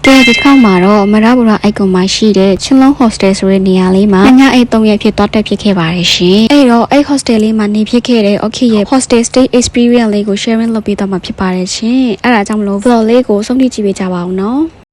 တဲ့ဒီခေါက်မှာတော့မရဘူရာအိုက်ကွန်မှာရှိတဲ့ချင်းလုံး hostel ဆိုတဲ့နေရာလေးမှာညအိတ်3ရက်ဖြစ်သွားတက်ဖြစ်ခဲ့ပါတယ်ရှင်။အဲ့တော့အဲ့ hostel လေးမှာနေဖြစ်ခဲ့တဲ့ okay ရဲ့ hostel stay experience လေးကို sharing လုပ်ပေးတော့မှာဖြစ်ပါတယ်ရှင်။အဲ့ဒါကြောင့်မလို့ vlog လေးကိုဆုံးဖြတ်ကြည့်ပေးကြပါဦးနော်။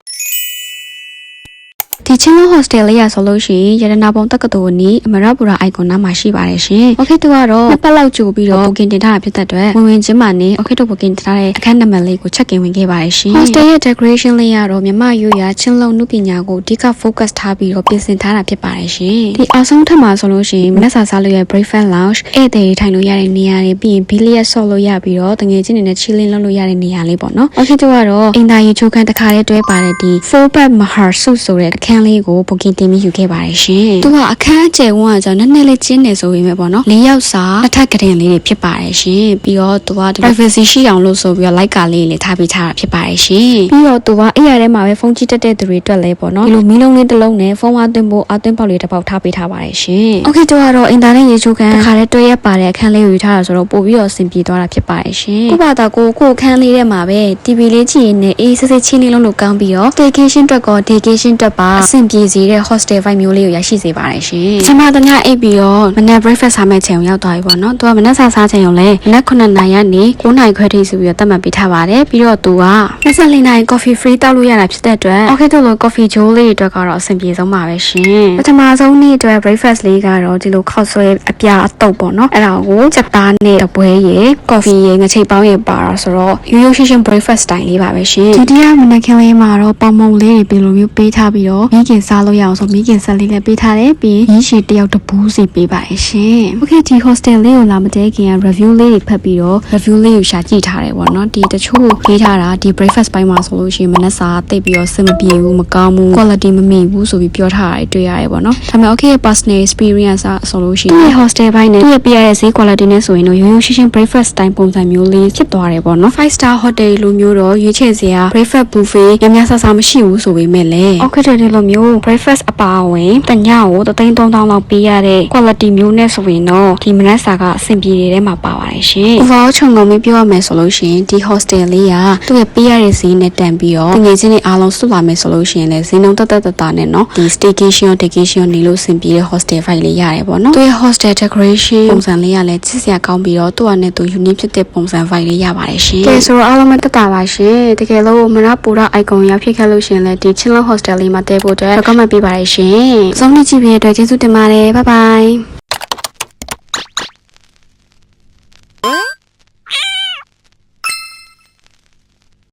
ဒီချင်းလုံး hostel လေးရဆိုလို့ရှိရင်ရတနာပုံတက္ကသိုလ်နီးအမရပူရာအိုင်ကွန်နာမှာရှိပါတယ်ရှင်။ okay တို့ကတော့နှစ်ပတ်လောက်ကြိုပြီးတော့ booking တင်ထားတာဖြစ်တဲ့အတွက်ဝင်ချင်းမှာနေ okay တို့ booking တင်ထားတဲ့အခန်းနံပါတ်လေးကို check in ဝင်ခဲ့ပါတယ်ရှင်။ hostel ရဲ့ decoration လေးကတော့မြမရိုးရာချင်းလုံးနုပညာကိုအဓိက focus ထားပြီးတော့ပြင်ဆင်ထားတာဖြစ်ပါတယ်ရှင်။ဒီအောက်ဆုံးထပ်မှာဆိုလို့ရှိရင်မနက်စာစားလို့ရ breakfast lounge ဧည့်သည်ထိုင်လို့ရတဲ့နေရာတွေပြီးရင် billiard ဆော့လို့ရပြီးတော့တငယ်ချင်းတွေနဲ့ chilling လုပ်လို့ရတဲ့နေရာလေးပေါ့နော်။ okay တို့ကတော့အင်တာရီချိုးခန်းတစ်ခါလေးတွဲပါတဲ့ဒီ four bed mahar suite ဆိုတဲ့အခန်းလေးကို bookingတင်ပြီးယူခဲ့ပါတယ်ရှင်။သူကအခန်းအကျယ်ဝန်းအကြောင်းနည်းနည်းလေးကျင်းနေဆိုပေမဲ့ပေါ့နော်၄ယောက်စာတစ်ထပ်ကတင်လေးတွေဖြစ်ပါတယ်ရှင်။ပြီးတော့သူက privacy ရှိအောင်လို့ဆိုပြီးတော့ like ကာလေးလေးထားပေးထားတာဖြစ်ပါတယ်ရှင်။ပြီးတော့သူကအဲ့ရထဲမှာပဲဖုန်းကြည့်တတ်တဲ့သူတွေအတွက်လည်းပေါ့နော်ဒီလိုမီးလုံးလေးတစ်လုံးနဲ့ဖုန်းအားသွင်းဖို့အားသွင်းပေါက်လေးတစ်ပေါက်ထားပေးထားပါတယ်ရှင်။ okay သူကတော့အင်တာနက်ရေချိုးခန်းတစ်ခါလေးတွဲရပါတဲ့အခန်းလေးကိုယူထားတာဆိုတော့ပို့ပြီးတော့အဆင်ပြေသွားတာဖြစ်ပါတယ်ရှင်။ကို့ဘာသာကိုအခန်းလေးထဲမှာပဲ TV လေးကြည့်ရင်လည်းအေးစစ်စစ်ချင်းလေးလုံးလို့ကောင်းပြီးတော့ staycation အတွက်ကော vacation အတွက်ပါအဆင်ပြေစေတဲ့ hostel vibe မျိုးလေးကိုရရှိစေပါတယ်ရှင်။ကျွန်မတညအိပ်ပြီးတော့မနက် breakfast စားမယ့်ချိန်ကိုရောက်သွားပြီပေါ့နော်။သူကမနက်စားချိန်ကိုလည်းမနက်9နာရီကနေ9နာရီခွဲထိဆိုပြီးတော့သတ်မှတ်ပေးထားပါတယ်။ပြီးတော့သူက24နာရီ coffee free တောက်လို့ရတာဖြစ်တဲ့အတွက် okay တို့လို coffee ဂျိုးလေးတွေအတွက်ကတော့အဆင်ပြေဆုံးပါပဲရှင်။ပထမဆုံးနေ့အတွက် breakfast လေးကတော့ဒီလိုခောက်ဆွဲအပြာအတုပ်ပေါ့နော်။အဲ့ဒါကိုချက်သားနဲ့တပွဲရယ် coffee ရယ်ငချိတ်ပေါင်းရယ်ပါတော့ဆိုတော့ရိုးရိုးရှင်းရှင်း breakfast style လေးပါပဲရှင်။ဒီတရားမနက်ခင်းလေးမှာတော့ပေါင်မုံလေးတွေပြီးလိုမျိုးပေးထားပြီးတော့မိခင်စားလို့ရအောင်ဆိုမိခင်ဆက်လေးလည်းပေးထားတယ်ပြီးရင်းရှည်တယောက်တပူးစီပေးပါရဲ့ရှင်။ okay ဒီ hostel လေးကိုလာမတဲခင်က review လေးတွေဖတ်ပြီးတော့ review လေးကိုရှာကြည့်ထားတယ်ပေါ့နော်။ဒီတချို့ပေးထားတာဒီ breakfast ပိုင်းမှာဆိုလို့ရှိရင်မနက်စာတိတ်ပြီးတော့စင်မပြေဘူးမကောင်းဘူး quality မမိဘူးဆိုပြီးပြောထားတာတွေ့ရတယ်ပေါ့နော်။ဒါပေမဲ့ okay personal experience ဆိုလို့ရှိရင်ဒီ hostel ဘိုင်းနဲ့သူ့ပြရတဲ့ဈေး quality နဲ့ဆိုရင်တော့ရိုးရိုးရှင်းရှင်း breakfast တိုင်းပုံစံမျိုးလေးဖြစ်သွားတယ်ပေါ့နော်။ 5 star hotel လိုမျိုးတော့ရွေးချယ်စရာ breakfast buffet များများဆဆမရှိဘူးဆိုပေမဲ့လည်း okay ဒီလိုမျိုး breakfast အပါအဝင်တညကို3,000 လောက်ပေးရတဲ့ quality မျိုးနဲ့ဆိုရင်တော့ဒီမနက်စာကအဆင်ပြေတဲ့ထဲမှာပါပါတယ်ရှင်။ overall ခြုံငုံပြီးပြောရမယ်ဆိုလို့ရှိရင်ဒီ hostel လေးကသူ့ရဲ့ပေးရတဲ့ဈေးနဲ့တန်ပြီးတော့ငွေချင်းတွေအားလုံးစုလာမယ်ဆိုလို့ရှိရင်လည်းဈေးနှုန်းတက်နဲ့နော်ဒီ staycation နေလို့အဆင်ပြေတဲ့ hostel vibe လေးရတယ်ပေါ့နော်။သူ့ရဲ့ hostel decoration ပုံစံလေးကလည်းချစ်စရာကောင်းပြီးတော့သူ့အနေနဲ့သူ unique ဖြစ်တဲ့ပုံစံ vibe လေးရပါတယ်ရှင်။ကဲဆိုတော့အားလုံးပဲတက်တာပါရှင်။တကယ်လို့မရပူရာ icon ရောက်ဖြစ်ခဲ့လို့ရှိရင်လည်းဒီ Chinlong hostel လေးမှာတည်ဖို့အတွက် recommend ပေးပါတယ်ရှင်။ဆုံးဖြတ်ကြည့်ပြီးတဲ့အတွက်ကျေးဇူးတင်ပါတယ်။ bye bye